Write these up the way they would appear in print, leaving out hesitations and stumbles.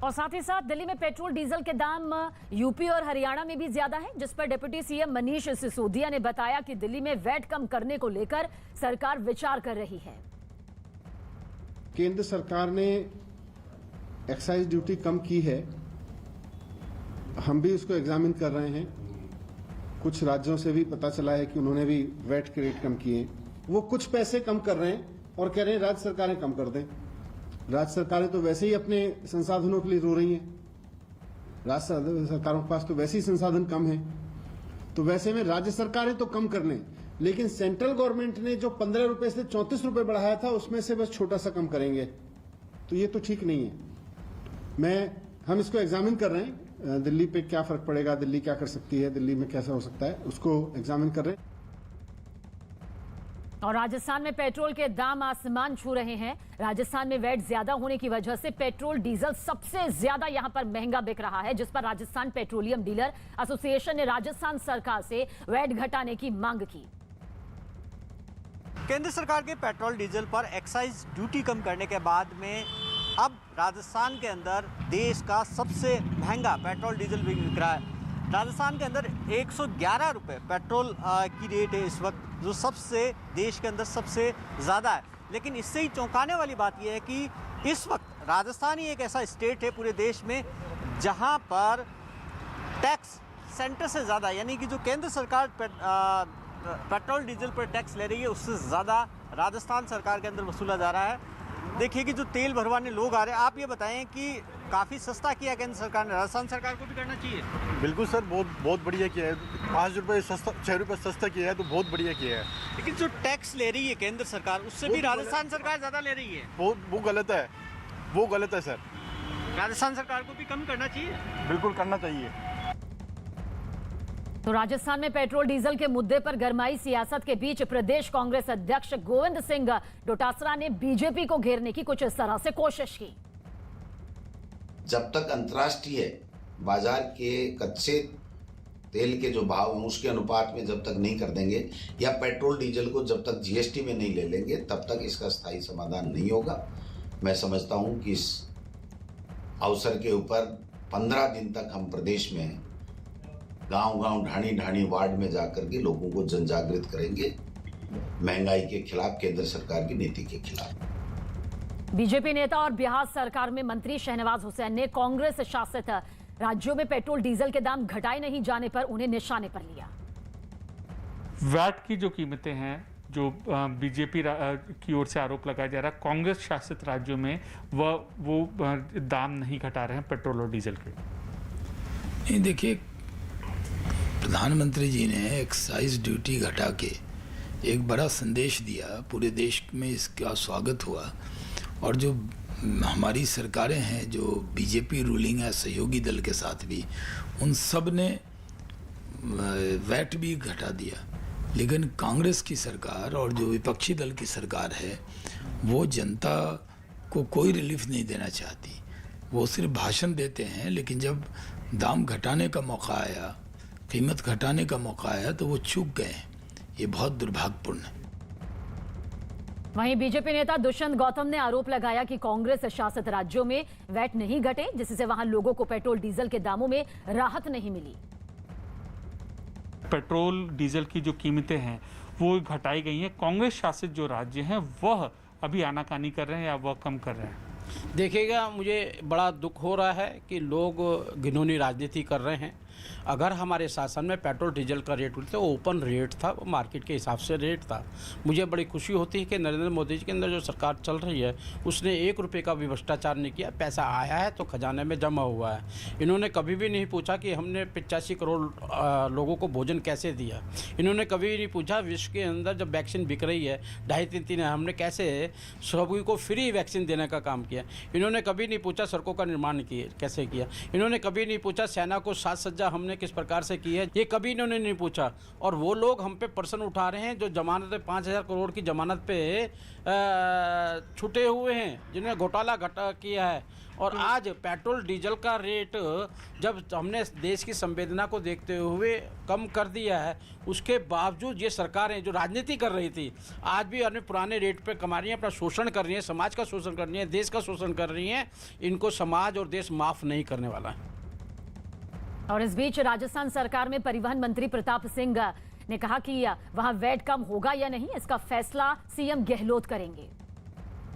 और साथ ही साथ दिल्ली में पेट्रोल डीजल के दाम यूपी और हरियाणा में भी ज्यादा है, जिस पर डिप्टी सीएम मनीष सिसोदिया ने बताया कि दिल्ली में वैट कम करने को लेकर सरकार विचार कर रही है। केंद्र सरकार ने एक्साइज ड्यूटी कम की है, हम भी उसको एग्जामिन कर रहे हैं। कुछ राज्यों से भी पता चला है कि उन्होंने भी वैट के रेट कम किए। वो कुछ पैसे कम कर रहे हैं और कह रहे हैं राज्य सरकारें कम कर दें। राज्य सरकारें तो वैसे ही अपने संसाधनों के लिए रो रही हैं। राज्य सरकारों के पास तो वैसे ही संसाधन कम है, तो वैसे में राज्य सरकारें तो कम कर लें, लेकिन सेंट्रल गवर्नमेंट ने जो 15 रुपए से 34 रुपए बढ़ाया था उसमें से बस छोटा सा कम करेंगे, तो ये तो ठीक नहीं है। हम इसको एग्जामिन कर रहे हैं, दिल्ली पे क्या फर्क पड़ेगा, दिल्ली क्या कर सकती है, दिल्ली में कैसा हो सकता है, उसको एग्जामिन कर रहे हैं। और राजस्थान में पेट्रोल के दाम आसमान छू रहे हैं। राजस्थान में वैट ज्यादा होने की वजह से पेट्रोल डीजल सबसे ज्यादा यहां पर महंगा बिक रहा है, जिस पर राजस्थान पेट्रोलियम डीलर एसोसिएशन ने राजस्थान सरकार से वैट घटाने की मांग की। केंद्र सरकार के पेट्रोल डीजल पर एक्साइज ड्यूटी कम करने के बाद में अब राजस्थान के अंदर देश का सबसे महंगा पेट्रोल डीजल भी बिक रहा है। राजस्थान के अंदर 111 रुपये पेट्रोल की रेट है इस वक्त, जो देश के अंदर सबसे ज़्यादा है। लेकिन इससे ही चौंकाने वाली बात यह है कि इस वक्त राजस्थान ही एक ऐसा स्टेट है पूरे देश में जहां पर टैक्स सेंटर से ज़्यादा, यानी कि जो केंद्र सरकार पेट्रोल डीजल पर टैक्स ले रही है उससे ज़्यादा राजस्थान सरकार के अंदर वसूला जा रहा है। देखिए कि जो तेल भरवाने लोग आ रहे हैं, आप ये बताएं कि काफ़ी सस्ता किया केंद्र सरकार ने, राजस्थान सरकार को भी करना चाहिए। बिल्कुल सर, बहुत बढ़िया किया है। 5 रुपये सस्ता, 6 रुपये सस्ता किया है तो बहुत बढ़िया किया है। लेकिन जो टैक्स ले रही है केंद्र सरकार उससे भी राजस्थान सरकार ज़्यादा ले रही है, वो गलत है, वो गलत है सर। राजस्थान सरकार को भी कम करना चाहिए। बिल्कुल करना चाहिए। तो राजस्थान में पेट्रोल डीजल के मुद्दे पर गरमाई सियासत के बीच प्रदेश कांग्रेस अध्यक्ष गोविंद सिंह डोटासरा ने बीजेपी को घेरने की कुछ इस तरह से कोशिश की। जब तक अंतर्राष्ट्रीय बाजार के कच्चे तेल के जो भाव हैं उसके अनुपात में जब तक नहीं कर देंगे या पेट्रोल डीजल को जब तक जीएसटी में नहीं ले लेंगे, तब तक इसका स्थायी समाधान नहीं होगा। मैं समझता हूं कि इस अवसर के ऊपर 15 दिन तक हम प्रदेश में गांव-गांव, ढाणी-ढाणी वार्ड में जाकर के लोगों को जन जागृत करेंगे महंगाई के खिलाफ, केंद्र सरकार की नीति के खिलाफ। बीजेपी नेता और बिहार सरकार में मंत्री शहनवाज हुसैन ने कांग्रेस शासित राज्यों में पेट्रोल डीजल के दाम घटाए नहीं जाने पर उन्हें निशाने पर लिया। वैट की जो कीमतें हैं, जो बीजेपी की ओर से आरोप लगाया जा रहा है, कांग्रेस शासित राज्यों में वो दाम नहीं घटा रहे हैं पेट्रोल और डीजल के। देखिए, प्रधानमंत्री जी ने एक्साइज ड्यूटी घटा के एक बड़ा संदेश दिया, पूरे देश में इसका स्वागत हुआ। और जो हमारी सरकारें हैं, जो बीजेपी रूलिंग है सहयोगी दल के साथ भी, उन सब ने वैट भी घटा दिया। लेकिन कांग्रेस की सरकार और जो विपक्षी दल की सरकार है वो जनता को कोई रिलीफ नहीं देना चाहती। वो सिर्फ भाषण देते हैं, लेकिन जब दाम घटाने का मौका आया, कीमत घटाने का मौका आया, तो वो चूक गए। ये बहुत दुर्भाग्यपूर्ण है। वहीं बीजेपी नेता दुष्यंत गौतम ने आरोप लगाया कि कांग्रेस शासित राज्यों में वैट नहीं घटे, जिससे वहां लोगों को पेट्रोल डीजल के दामों में राहत नहीं मिली। पेट्रोल डीजल की जो कीमतें हैं वो घटाई गई हैं, कांग्रेस शासित जो राज्य हैं वह अभी आनाकानी कर रहे हैं या वह कम कर रहे हैं। देखिएगा, मुझे बड़ा दुख हो रहा है कि लोग घिनौनी राजनीति कर रहे हैं। अगर हमारे शासन में पेट्रोल डीजल का रेट तो ओपन रेट था, वो मार्केट के हिसाब से रेट था। मुझे बड़ी खुशी होती है कि नरेंद्र मोदी जी के अंदर जो सरकार चल रही है उसने 1 रुपये का भी भ्रष्टाचार नहीं किया। पैसा आया है तो खजाने में जमा हुआ है। इन्होंने कभी भी नहीं पूछा कि हमने 85 करोड़ लोगों को भोजन कैसे दिया। इन्होंने कभी नहीं पूछा विश्व के अंदर जब वैक्सीन बिक रही है 2.5-3 हमने कैसे सभी को फ्री वैक्सीन देने का काम किया। इन्होंने कभी नहीं पूछा सड़कों का निर्माण कैसे किया। इन्होंने कभी नहीं पूछा सेना को 7 सज्जा हमने किस प्रकार से की है, ये कभी इन्होंने नहीं पूछा। और वो लोग हम पे प्रश्न उठा रहे हैं जो जमानत 5,000 करोड़ की जमानत पे छूटे हुए हैं, जिन्होंने घोटाला किया है। और आज पेट्रोल डीजल का रेट जब हमने देश की संवेदना को देखते हुए कम कर दिया है, उसके बावजूद ये सरकारें जो राजनीति कर रही थी आज भी अपने पुराने रेट पे कमा रही हैं, अपना शोषण कर रही हैं, समाज का शोषण कर रही हैं, देश का शोषण कर रही हैं। इनको समाज और देश माफ़ नहीं करने वाला है। और इस बीच राजस्थान सरकार में परिवहन मंत्री प्रताप सिंह ने कहा कि वहां वैट कम होगा या नहीं, इसका फैसला सीएम गहलोत करेंगे।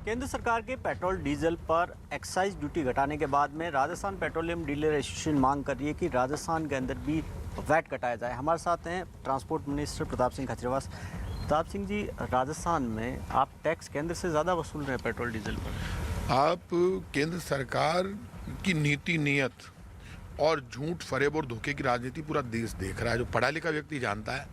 केंद्र सरकार के पेट्रोल डीजल पर एक्साइज ड्यूटी घटाने के बाद में राजस्थान पेट्रोलियम डीलर एसोसिएशन मांग कर रही है कि राजस्थान के अंदर भी वैट कटाया जाए। हमारे साथ हैं ट्रांसपोर्ट मिनिस्टर प्रताप सिंह खचरवास। प्रताप सिंह जी, राजस्थान में आप टैक्स केंद्र से ज़्यादा वसूल रहे हैं पेट्रोल डीजल पर। आप केंद्र सरकार की नीति नियत और झूठ, फरेब और धोखे की राजनीति पूरा देश देख रहा है, जो पढ़ा लिखा व्यक्ति जानता है।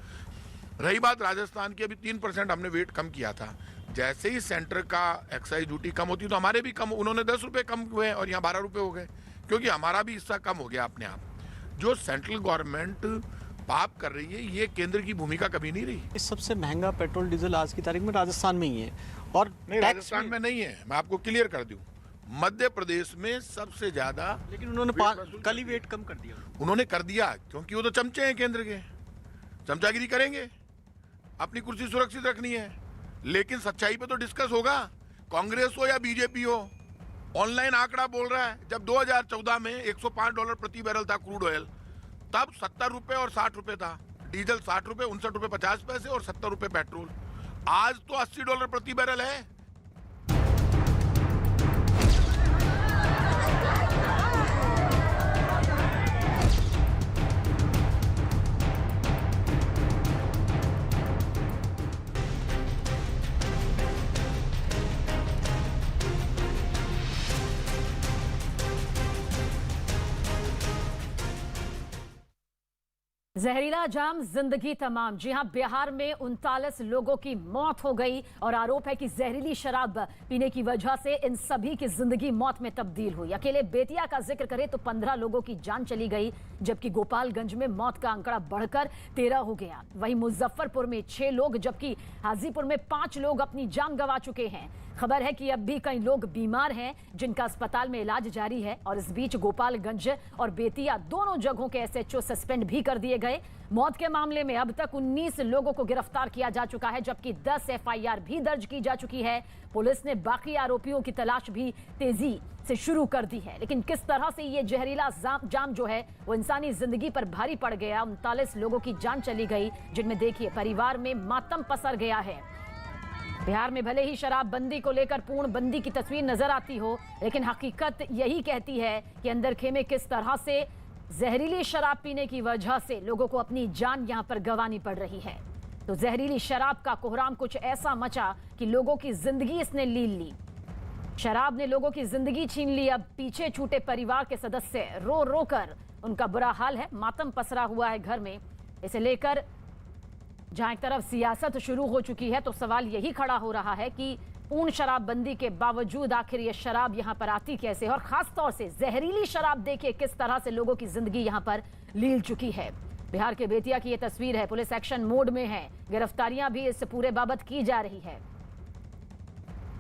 रही बात राजस्थान की, अभी 3% हमने वेट कम किया था। जैसे ही सेंटर का एक्साइज ड्यूटी कम होती तो हमारे भी कम, उन्होंने 10 रुपये कम हुए और यहाँ 12 रुपये हो गए, क्योंकि हमारा भी हिस्सा कम हो गया अपने आप। जो सेंट्रल गवर्नमेंट पाप कर रही है, ये केंद्र की भूमिका कभी नहीं रही। इस सबसे महंगा पेट्रोल डीजल आज की तारीख में राजस्थान में ही है। और नहीं, राजस्थान में नहीं है, मैं आपको क्लियर कर दूं, मध्य प्रदेश में सबसे ज्यादा। लेकिन उन्होंने कल ही वेट कम कर दिया। उन्होंने कर दिया क्योंकि वो तो चमचे हैं, केंद्र के चमचागिरी करेंगे, अपनी कुर्सी सुरक्षित रखनी है। लेकिन सच्चाई पे तो डिस्कस होगा, कांग्रेस हो या बीजेपी हो। ऑनलाइन आंकड़ा बोल रहा है, जब 2014 में $105 प्रति बैरल था क्रूड ऑयल, तब 70 रुपये और 60 रुपये था डीजल, 60 रुपये, 59 रुपये 50 पैसे और 70 रुपये पेट्रोल। आज तो $80 प्रति बैरल है। जहरीला जाम जिंदगी तमाम। जी हां, बिहार में 39 लोगों की मौत हो गई और आरोप है कि जहरीली शराब पीने की वजह से इन सभी की जिंदगी मौत में तब्दील हुई। अकेले बेतिया का जिक्र करें तो 15 लोगों की जान चली गई, जबकि गोपालगंज में मौत का आंकड़ा बढ़कर 13 हो गया। वहीं मुजफ्फरपुर में 6 लोग, जबकि हाजीपुर में 5 लोग अपनी जान गंवा चुके हैं। खबर है कि अब भी कई लोग बीमार हैं जिनका अस्पताल में इलाज जारी है। और इस बीच गोपालगंज और बेतिया दोनों जगहों के एसएचओ सस्पेंड भी कर दिए गए। मौत के मामले में अब तक 19 लोगों को गिरफ्तार किया जा चुका है, जबकि 10 एफआईआर भी दर्ज की जा चुकी है। पुलिस ने बाकी आरोपियों की तलाश भी तेजी से शुरू कर दी है। लेकिन किस तरह से ये जहरीला जाम जो है वो इंसानी जिंदगी पर भारी पड़ गया। 39 लोगों की जान चली गई, जिनमें देखिए परिवार में मातम पसर गया है। बिहार में भले ही शराबबंदी को लेकर पूर्ण बंदी की तस्वीर नजर आती हो, लेकिन हकीकत यही कहती है कि अंदर खेमे किस तरह से जहरीली शराब पीने की वजह से लोगों को अपनी जान यहां पर गंवानी पड़ रही है। तो जहरीली शराब का कोहराम कुछ ऐसा मचा कि लोगों की जिंदगी इसने लील ली। शराब ने लोगों की जिंदगी छीन ली। अब पीछे छूटे परिवार के सदस्य रो रो कर उनका बुरा हाल है, मातम पसरा हुआ है घर में। इसे लेकर जहां एक तरफ सियासत शुरू हो चुकी है, तो सवाल यही खड़ा हो रहा है कि पूर्ण शराबबंदी के बावजूद आखिर ये शराब यहां पर आती कैसे, और खास तौर से जहरीली शराब देखिए किस तरह से लोगों की जिंदगी यहां पर लील चुकी है। बिहार के बेतिया की ये तस्वीर है। पुलिस एक्शन मोड में है, गिरफ्तारियां भी इस पूरे बाबत की जा रही है।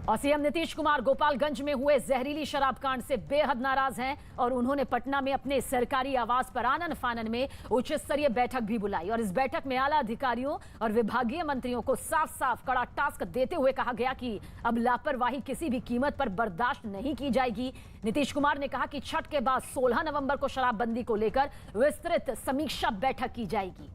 और सीएम नीतीश कुमार गोपालगंज में हुए जहरीली शराब कांड से बेहद नाराज हैं और उन्होंने पटना में अपने सरकारी आवास पर आनन फानन में उच्च स्तरीय बैठक भी बुलाई। और इस बैठक में आला अधिकारियों और विभागीय मंत्रियों को साफ साफ कड़ा टास्क देते हुए कहा गया कि अब लापरवाही किसी भी कीमत पर बर्दाश्त नहीं की जाएगी। नीतीश कुमार ने कहा कि छठ के बाद 16 नवंबर को शराबबंदी को लेकर विस्तृत समीक्षा बैठक की जाएगी।